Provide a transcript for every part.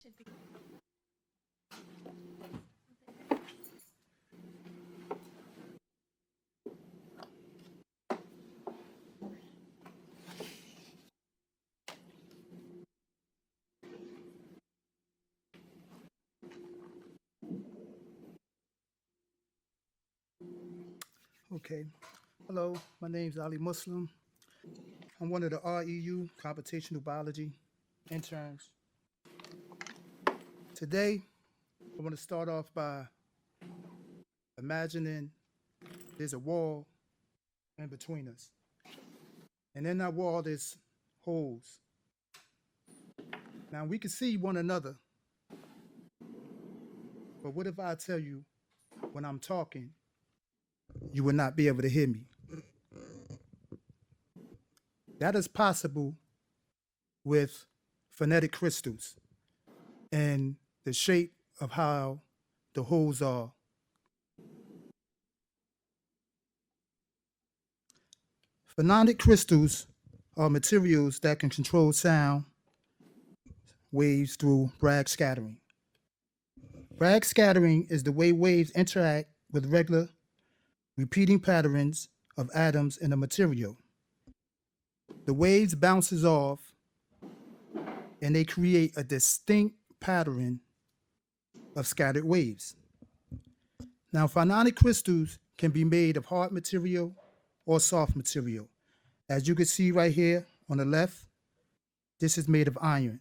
Should be. Okay. Hello, my name's Ali Muslim. I'm one of the REU computational biology interns. Today, I want to start off by imagining there's a wall in between us. And in that wall, there's holes. Now, we can see one another, but what if I tell you when I'm talking, you will not be able to hear me? That is possible with phonetic crystals and the shape of how the holes are. Phononic crystals are materials that can control sound waves through Bragg scattering. Bragg scattering is the way waves interact with regular repeating patterns of atoms in a material. The waves bounces off and they create a distinct pattern of scattered waves. Now, phononic crystals can be made of hard material or soft material. As you can see right here on the left, this is made of iron.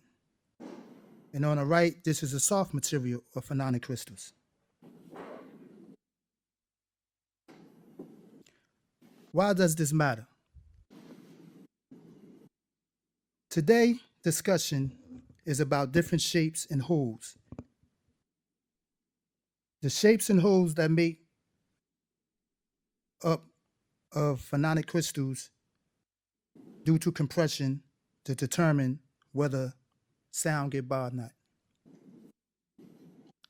And on the right, this is a soft material of phononic crystals. Why does this matter? Today's discussion is about different shapes and holes. The shapes and holes that make up of phononic crystals due to compression to determine whether sound get by or not.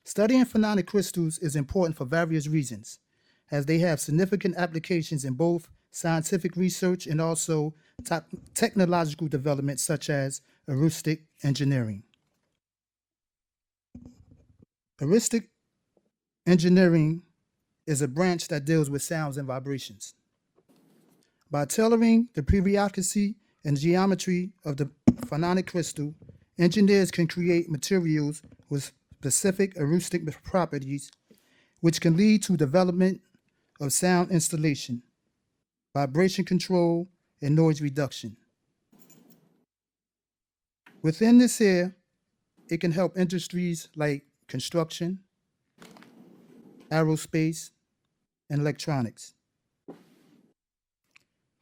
Studying phononic crystals is important for various reasons, as they have significant applications in both scientific research and also technological development such as acoustic engineering. Acoustic engineering is a branch that deals with sounds and vibrations. By tailoring the periodicity and geometry of the phononic crystal, engineers can create materials with specific acoustic properties, which can lead to development of sound installation, vibration control, and noise reduction. Within this here, it can help industries like construction, aerospace, and electronics.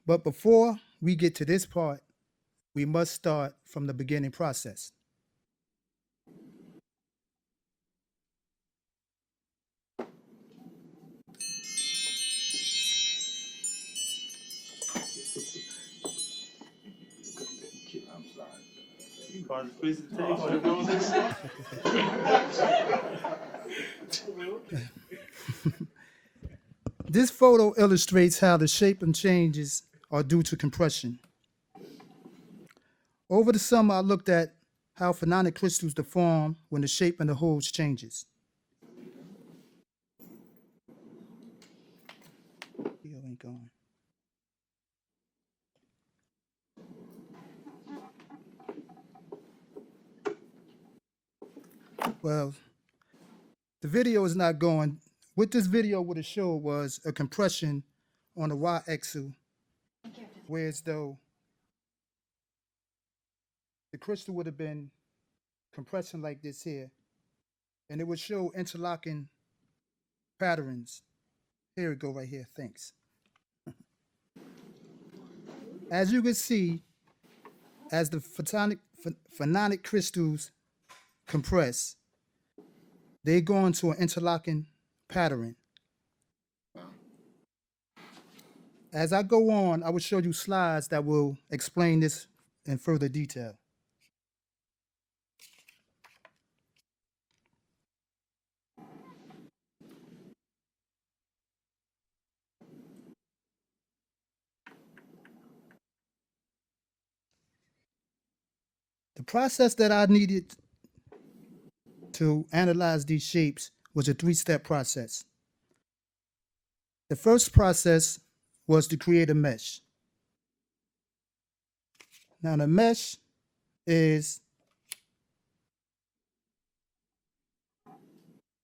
But before we get to this part, we must start from the beginning process. This photo illustrates how the shape and changes are due to compression. Over the summer, I looked at how phononic crystals deform when the shape and the holes changes. Video ain't going. Well, the video is not going. What this video would have showed was a compression on the y-axis, whereas though the crystal would have been compressing like this here, and it would show interlocking patterns. Here we go right here, thanks. As you can see, as the phononic crystals compress, they go into an interlocking pattern. As I go on, I will show you slides that will explain this in further detail. The process that I needed to analyze these shapes was a three-step process. The first process was to create a mesh. Now the mesh is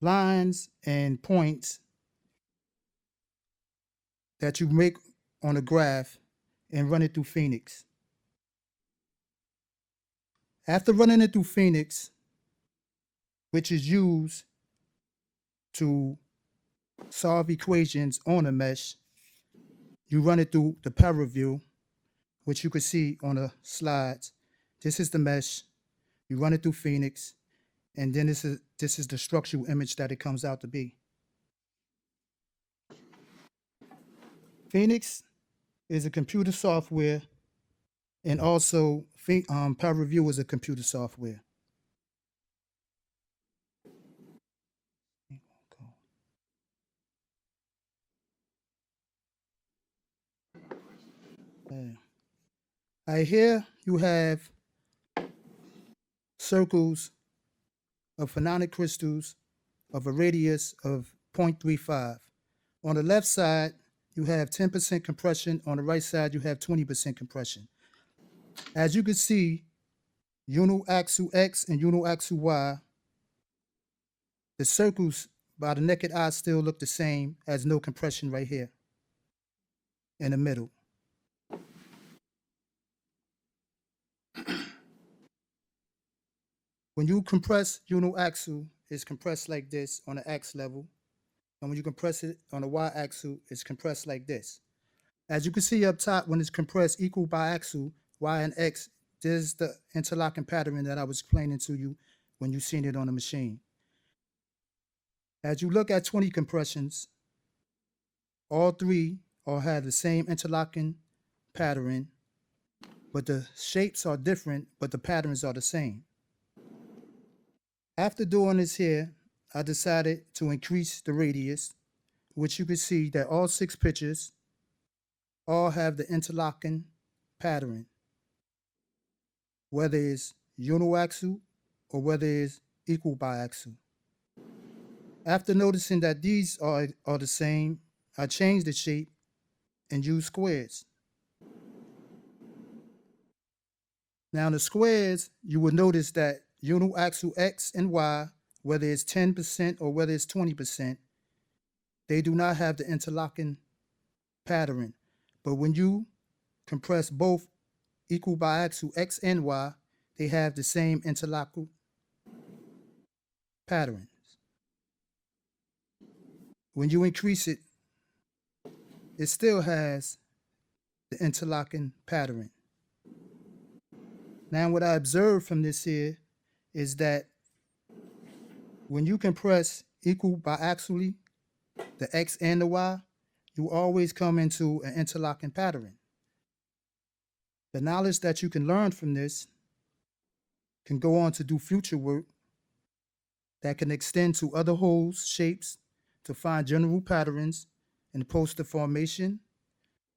lines and points that you make on a graph and run it through Phoenix. After running it through Phoenix, which is used to solve equations on a mesh, you run it through the ParaView, which you can see on the slides. This is the mesh. You run it through Phoenix, and then this is the structural image that it comes out to be. Phoenix is a computer software, and also ParaView is a computer software. Right here you have circles of phononic crystals of a radius of 0.35. On the left side, you have 10% compression. On the right side, you have 20% compression. As you can see, uniaxial X and uniaxial Y, the circles by the naked eye still look the same as no compression right here in the middle. When you compress uniaxial, it's compressed like this on the X level. And when you compress it on the Y-axis, it's compressed like this. As you can see up top, when it's compressed equal biaxial, Y and X, this is the interlocking pattern that I was explaining to you when you seen it on the machine. As you look at 20 compressions, all three all have the same interlocking pattern, but the shapes are different, but the patterns are the same. After doing this here, I decided to increase the radius, which you can see that all 6 pictures all have the interlocking pattern, whether it's uniaxial or whether it's equal biaxial. After noticing that these are the same, I changed the shape and used squares. Now the squares, you will notice that uniaxial X and Y, whether it's 10% or whether it's 20%, they do not have the interlocking pattern. But when you compress both equal biaxial X and Y, they have the same interlocking patterns. When you increase it, it still has the interlocking pattern. Now what I observed from this here is that when you compress equal biaxially, the X and the Y, you always come into an interlocking pattern. The knowledge that you can learn from this can go on to do future work that can extend to other holes, shapes, to find general patterns in poster formation,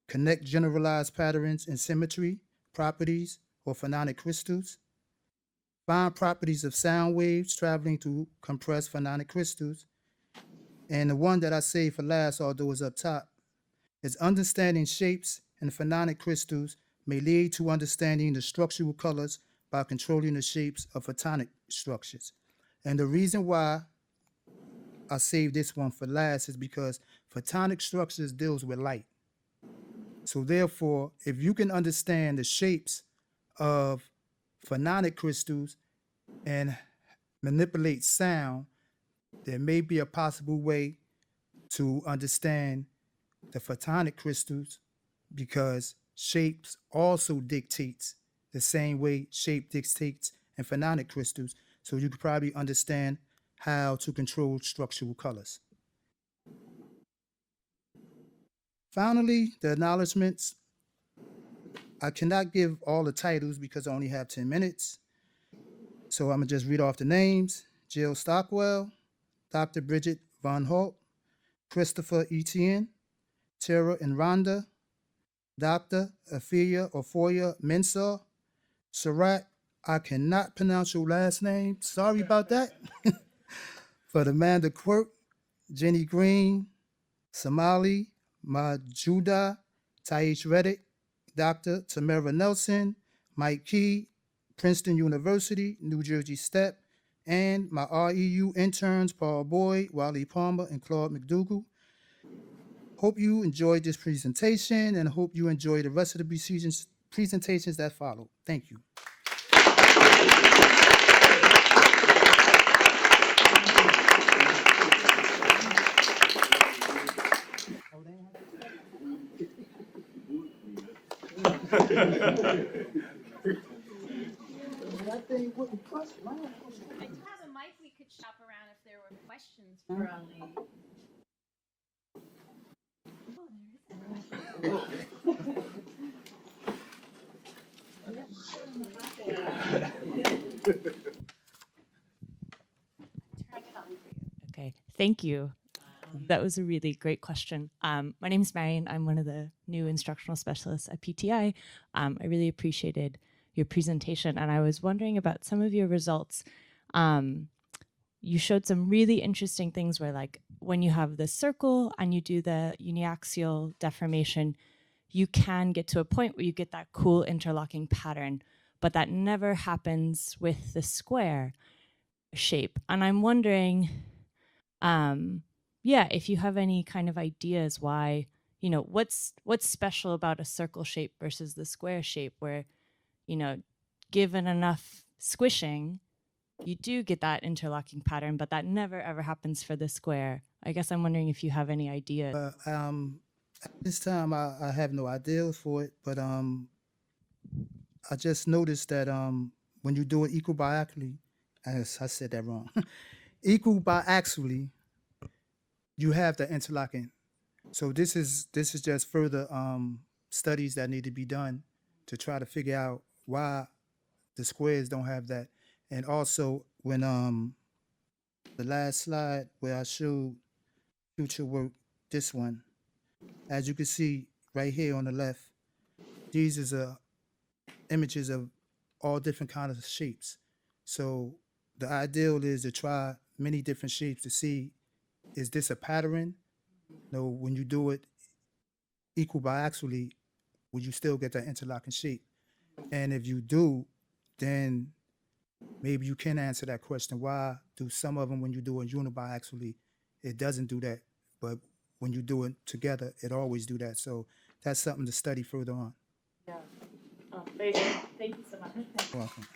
connect generalized patterns in symmetry, properties, or phononic crystals, find properties of sound waves traveling through compressed phononic crystals, and the one that I saved for last, although it's up top, is understanding shapes and phononic crystals may lead to understanding the structural colors by controlling the shapes of photonic structures. And the reason why I saved this one for last is because photonic structures deals with light. So therefore, if you can understand the shapes of phononic crystals and manipulate sound, there may be a possible way to understand the photonic crystals, because shapes also dictates the same way shape dictates in phononic crystals. So you could probably understand how to control structural colors. Finally, the acknowledgments. I cannot give all the titles because I only have 10 minutes. So I'm gonna just read off the names. Jill Stockwell, Dr. Bridget Von Holt, Christopher Etienne, Tara and Rhonda, Dr. Afia Ofoya Mensah, Sarat, I cannot pronounce your last name. Sorry about that. For the Amanda Quirk, Jenny Green, Somali, Majuda, Taish Reddick, Dr. Tamara Nelson, Mike Key, Princeton University, New Jersey STEP, and my REU interns, Paul Boyd, Wally Palmer, and Claude McDougall. Hope you enjoyed this presentation and hope you enjoy the rest of the presentations that follow. Thank you. That thing wouldn't crush mine. I do have a mic we could shop around if there were questions from Okay, thank you. That was a really great question. My name is Marion. I'm one of the new instructional specialists at PTI. I really appreciated your presentation, and I was wondering about some of your results. You showed some really interesting things where, like, when you have the circle and you do the uniaxial deformation, you can get to a point where you get that cool interlocking pattern, but that never happens with the square shape. And I'm wondering, yeah, if you have any kind of ideas why, you know, what's special about a circle shape versus the square shape where, you know, given enough squishing, you do get that interlocking pattern, but that never ever happens for the square. I guess I'm wondering if you have any ideas. At this time, I have no ideas for it, but I just noticed that when you do it equal biaxially, as I said that wrong, equal biaxially, you have the interlocking. So this is just further studies that need to be done to try to figure out why the squares don't have that. And also when the last slide where I showed future work, this one, as you can see right here on the left, these is images of all different kinds of shapes. So the ideal is to try many different shapes to see, is this a pattern? No, when you do it equal biaxially, will you still get that interlocking shape? And if you do, then maybe you can answer that question. Why do some of them, when you do it unibiaxially, it doesn't do that, but when you do it together, it always do that. So that's something to study further on. Yeah. Very good. Thank you so much. You're welcome.